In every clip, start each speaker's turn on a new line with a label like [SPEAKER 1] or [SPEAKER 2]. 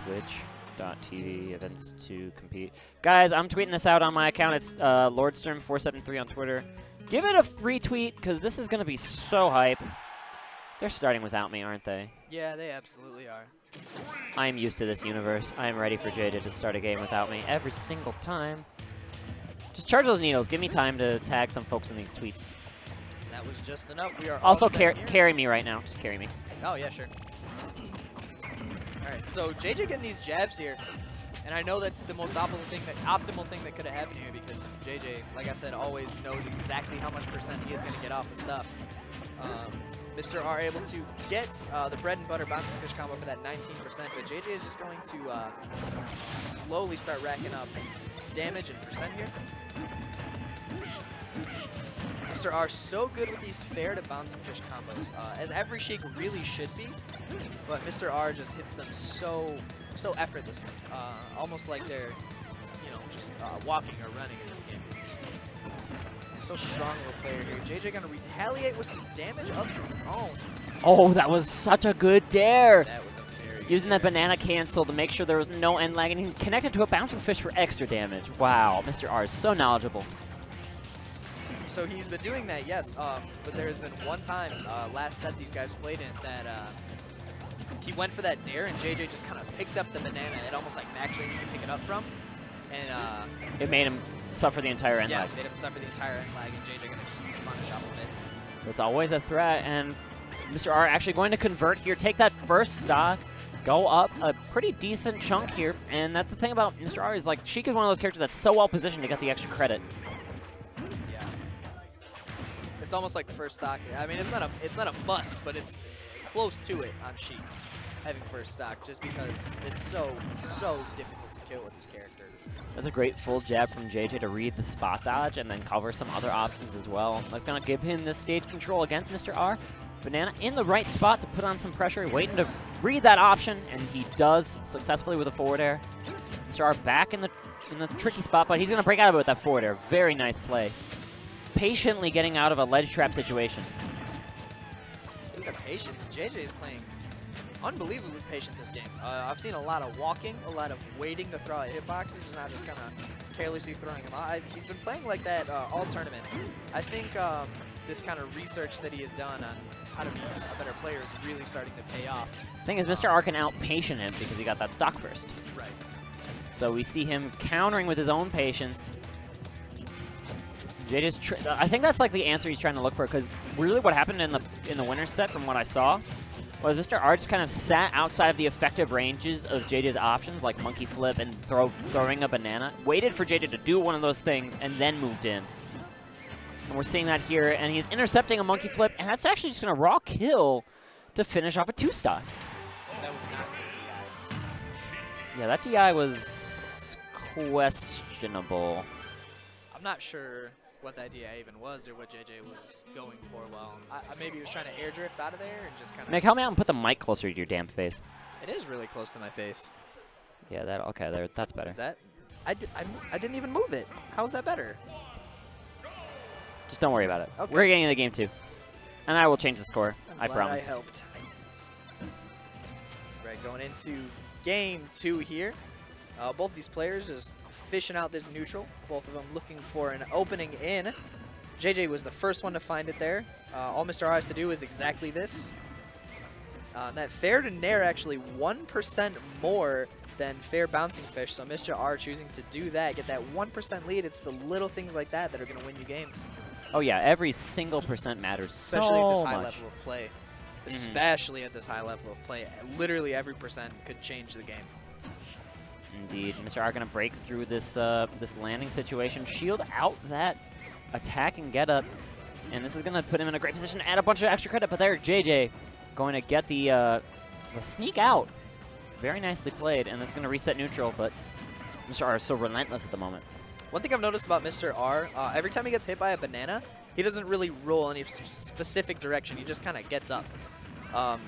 [SPEAKER 1] Twitch.tv events to compete. Guys, I'm tweeting this out on my account. It's Lordstorm473 on Twitter. Give it a retweet, because this is going to be so hype. They're starting without me, aren't they?
[SPEAKER 2] Yeah, they absolutely are.
[SPEAKER 1] I am used to this universe. I am ready for JJ to start a game without me every single time. Just charge those needles. Give me time to tag some folks in these tweets.
[SPEAKER 2] That was just enough. We are
[SPEAKER 1] also carry me right now. Just carry me.
[SPEAKER 2] Oh, yeah, sure. All right, so JJ getting these jabs here. And I know that's the most optimal thing that could have happened here, because JJ, like I said, always knows exactly how much percent he is going to get off the stuff. Mr. R able to get the bread and butter bouncing fish combo for that 19%, but JJ is just going to slowly start racking up damage and percent here. Mr. R so good with these fair to bouncing fish combos, as every Sheik really should be, but Mr. R just hits them so effortlessly, almost like they're, you know, just walking or running in this game. So strong of a player here. JJ gonna retaliate with some damage of his own.
[SPEAKER 1] Oh, that was such a good dare.
[SPEAKER 2] That was a very good
[SPEAKER 1] Using that banana cancel to make sure there was no end lag, and he connected to a bouncing fish for extra damage. Wow, Mr. R is so knowledgeable.
[SPEAKER 2] So he's been doing that, yes, but there has been one time last set these guys played in that he went for that dare and JJ just kind of picked up the banana at almost like max range you can pick it up from. And
[SPEAKER 1] it made him suffer the entire end lag.
[SPEAKER 2] Yeah, made him suffer the entire end lag, and JJ got a huge punish off of it.
[SPEAKER 1] It's always a threat, and Mr. R actually going to convert here, take that first stock, go up a pretty decent chunk here, and that's the thing about Mr. R is, like, Sheik is one of those characters that's so well positioned to get the extra credit.
[SPEAKER 2] Yeah. It's almost like first stock. I mean, it's not a must, but it's close to it on Sheik, having first stock, just because it's so difficult to kill with this character.
[SPEAKER 1] That's a great full jab from JJ to read the spot dodge and then cover some other options as well. That's going to give him this stage control against Mr. R. Banana in the right spot to put on some pressure, waiting to read that option, and he does successfully with a forward air. Mr. R back in the tricky spot, but he's going to break out of it with that forward air. Very nice play. Patiently getting out of a ledge trap situation.
[SPEAKER 2] Speaking of patience, JJ is playing unbelievably patient this game. I've seen a lot of walking, a lot of waiting to throw out hitboxes, not just kind of carelessly throwing them out. He's been playing like that all tournament. I think this kind of research that he has done on how to be a better player is really starting to pay off.
[SPEAKER 1] The thing is, Mr. R can out-patient him because he got that stock first.
[SPEAKER 2] Right.
[SPEAKER 1] So we see him countering with his own patience. I think that's like the answer he's trying to look for, because really what happened in the winner's set, from what I saw, was Mr. R just kind of sat outside of the effective ranges of JJ's options, like monkey flip and throwing a banana, waited for JJ to do one of those things, and then moved in. And we're seeing that here, and he's intercepting a monkey flip, and that's actually just going to raw kill to finish off a 2-stock.
[SPEAKER 2] That was not good DI.
[SPEAKER 1] Yeah, that DI was questionable.
[SPEAKER 2] I'm not sure what that DI even was or what JJ was going for. Well, maybe he was trying to air drift out of there and just kind of...
[SPEAKER 1] Mick, help me out and put the mic closer to your damn face.
[SPEAKER 2] It is really close to my face.
[SPEAKER 1] Yeah, okay, that's better.
[SPEAKER 2] Is that? I didn't even move it. How is that better?
[SPEAKER 1] Just don't worry about it.
[SPEAKER 2] Okay.
[SPEAKER 1] We're getting into game 2. And I will change the score. I promise.
[SPEAKER 2] I helped. Right, going into game 2 here. Both these players just fishing out this neutral. Both of them looking for an opening in. JJ was the first one to find it there. All Mr. R has to do is exactly this. That fair to nair actually 1% more than fair bouncing fish. So Mr. R choosing to do that, get that 1% lead. It's the little things like that that are going to win you games.
[SPEAKER 1] Oh yeah, every single percent matters
[SPEAKER 2] Especially
[SPEAKER 1] so
[SPEAKER 2] at this high
[SPEAKER 1] much.
[SPEAKER 2] level of play. Especially at this high level of play. Literally every percent could change the game.
[SPEAKER 1] Indeed. Mr. R going to break through this this landing situation, shield out that attack and get up, and this is going to put him in a great position to add a bunch of extra credit, but there, JJ going to get the sneak out. Very nicely played, and this is going to reset neutral, but Mr. R is so relentless at the moment.
[SPEAKER 2] One thing I've noticed about Mr. R, every time he gets hit by a banana, he doesn't really roll any specific direction. He just kind of gets up.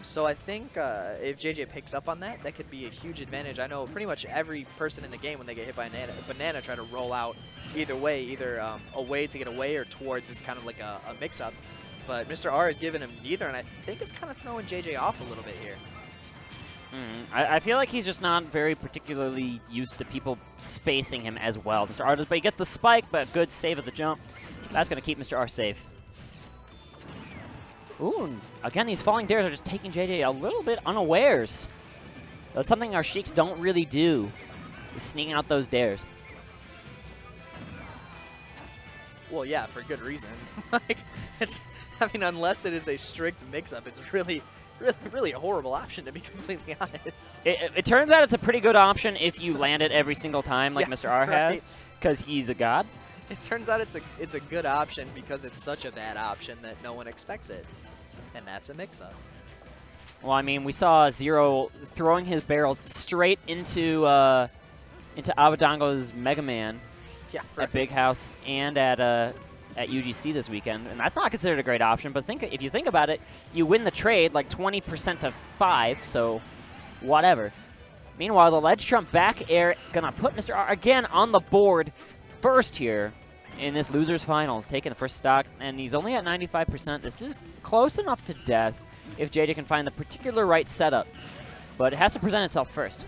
[SPEAKER 2] So I think if JJ picks up on that, that could be a huge advantage. I know pretty much every person in the game, when they get hit by a banana try to roll out either way, either away to get away or towards. It's kind of like a mix-up. But Mr. R has given him neither, and I think it's kind of throwing JJ off a little bit here.
[SPEAKER 1] I feel like he's just not very particularly used to people spacing him as well. Mr. R does, but he gets the spike, but good save at the jump. That's going to keep Mr. R safe. Ooh, again, these falling dairs are just taking JJ a little bit unawares. That's something our Sheiks don't really do, is sneaking out those dares.
[SPEAKER 2] Well, yeah, for good reason. Like, I mean, unless it is a strict mix-up, it's really a horrible option, to be completely honest.
[SPEAKER 1] It turns out it's a pretty good option if you land it every single time, like Mr. R has, because he's a god.
[SPEAKER 2] It turns out it's a good option because it's such a bad option that no one expects it, and that's a mix-up.
[SPEAKER 1] Well, I mean, we saw Zero throwing his barrels straight into Abadango's Mega Man at Big House and at UGC this weekend, and that's not considered a great option. But if you think about it, you win the trade like 20% to 5, so whatever. Meanwhile, the ledge jump back air gonna put Mr. R again on the board first here in this losers finals, taking the first stock, and he's only at 95%. This is close enough to death if JJ can find the particular right setup, but it has to present itself first.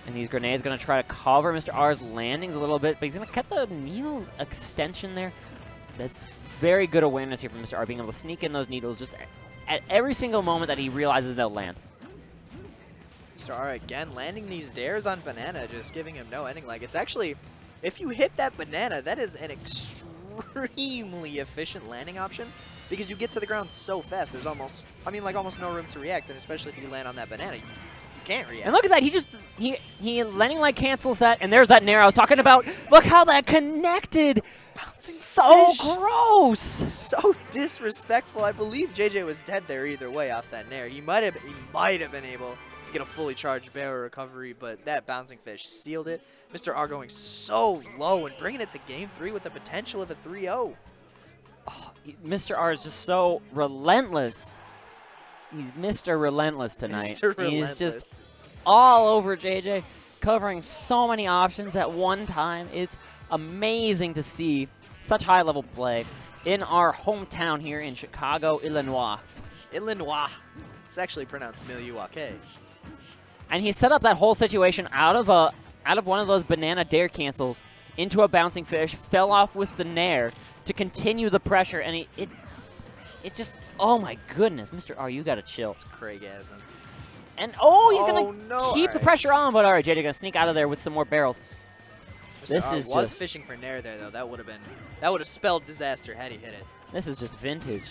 [SPEAKER 1] And these grenades going to try to cover Mr. R's landings a little bit, but he's going to cut the needles extension there. That's very good awareness here from Mr. R, being able to sneak in those needles just at every single moment that he realizes they'll land.
[SPEAKER 2] Mr. R again landing these dares on Banana, just giving him no ending. Like, it's actually, if you hit that Banana, that is an extremely efficient landing option because you get to the ground so fast. There's almost no room to react, and especially if you land on that Banana, you can't react.
[SPEAKER 1] And look at that, he landing like cancels that, and there's that nair I was talking about. Look how that connected.
[SPEAKER 2] Bouncing
[SPEAKER 1] so
[SPEAKER 2] fish.
[SPEAKER 1] Gross.
[SPEAKER 2] So disrespectful. I believe JJ was dead there either way off that nair. He might have been able to get a fully charged barrel recovery, but that bouncing fish sealed it. Mr. R going so low and bringing it to game 3 with the potential of a 3-0.
[SPEAKER 1] Oh, Mr. R is just so relentless. He's Mr. Relentless tonight.
[SPEAKER 2] Mr. Relentless.
[SPEAKER 1] He's just all over JJ, covering so many options at one time. It's amazing to see such high-level play in our hometown here in Chicago, Illinois.
[SPEAKER 2] Illinois. It's actually pronounced Milwaukee.
[SPEAKER 1] And he set up that whole situation out of one of those banana dare cancels into a bouncing fish, fell off with the nair to continue the pressure, and it just, oh my goodness, Mr. R, you gotta chill.
[SPEAKER 2] It's Craigasm.
[SPEAKER 1] And he's gonna keep the pressure on, but all right, JJ gonna sneak out of there with some more barrels.
[SPEAKER 2] This is was fishing for nair there though. That would have spelled disaster had he hit it.
[SPEAKER 1] This is just vintage.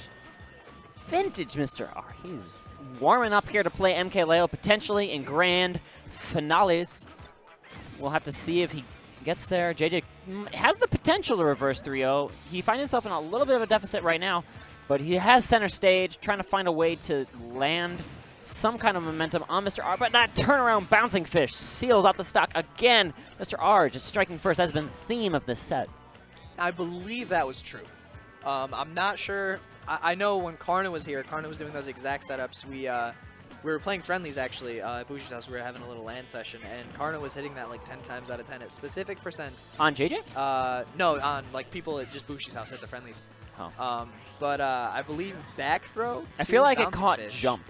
[SPEAKER 1] Vintage Mr. R. He's warming up here to play MKLeo potentially in grand finales. We'll have to see if he gets there. JJ has the potential to reverse 3-0. He finds himself in a little bit of a deficit right now, but he has center stage, trying to find a way to land some kind of momentum on Mr. R, but that turnaround bouncing fish seals out the stock again. Mr. R just striking first. That's been the theme of this set.
[SPEAKER 2] I believe that was true. I'm not sure. I know when Karna was here, Karna was doing those exact setups. We were playing friendlies actually at Bushi's house. We were having a little LAN session, and Karna was hitting that like 10 times out of 10 at specific percents.
[SPEAKER 1] On JJ?
[SPEAKER 2] No, on like people at just Bushi's house at the friendlies.
[SPEAKER 1] Oh.
[SPEAKER 2] But I believe back throw.
[SPEAKER 1] I feel like it caught
[SPEAKER 2] fish.
[SPEAKER 1] jump.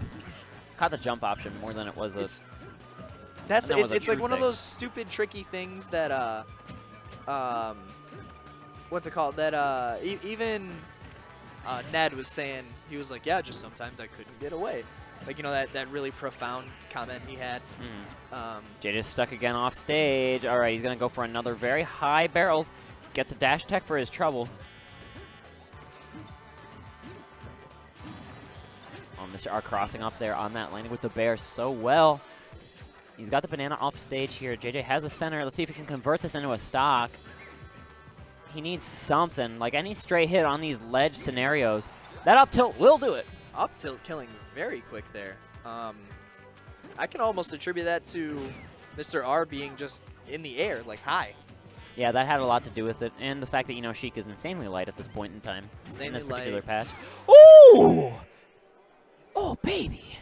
[SPEAKER 1] Caught the jump option more than it was a.
[SPEAKER 2] It's like one of those stupid tricky things that what's it called? That even Ned was saying. He was like, yeah, just sometimes I couldn't get away. Like, you know, that really profound comment he had.
[SPEAKER 1] JJ's stuck again off stage. All right, he's going to go for another very high barrels. Gets a dash tech for his trouble. Oh, Mr. R crossing up there on that landing with the bear so well. He's got the banana off stage here. JJ has the center. Let's see if he can convert this into a stock. He needs something, like any straight hit on these ledge scenarios. That up tilt will do it.
[SPEAKER 2] Up tilt killing very quick there. I can almost attribute that to Mr. R being just in the air, like high.
[SPEAKER 1] Yeah, that had a lot to do with it, and the fact that, you know, Sheik is insanely light at this point in time. In this particular patch. Ooh! Oh, baby.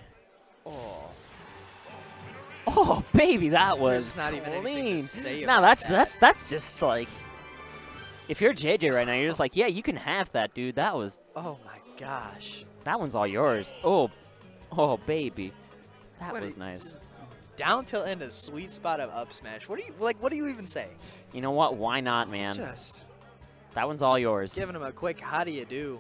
[SPEAKER 1] Oh, baby, that was
[SPEAKER 2] not even anything to say
[SPEAKER 1] now
[SPEAKER 2] about
[SPEAKER 1] that's just like, if you're JJ right now, you're just like, yeah, you can have that, dude. That was.
[SPEAKER 2] Oh my gosh.
[SPEAKER 1] That one's all yours. Oh, Oh, baby. That
[SPEAKER 2] What
[SPEAKER 1] was
[SPEAKER 2] a-
[SPEAKER 1] nice.
[SPEAKER 2] Down tilt in a sweet spot of up smash. What do you like? What do you even say?
[SPEAKER 1] You know what? Why not, man?
[SPEAKER 2] Just
[SPEAKER 1] That one's all yours.
[SPEAKER 2] giving him a quick how do you do.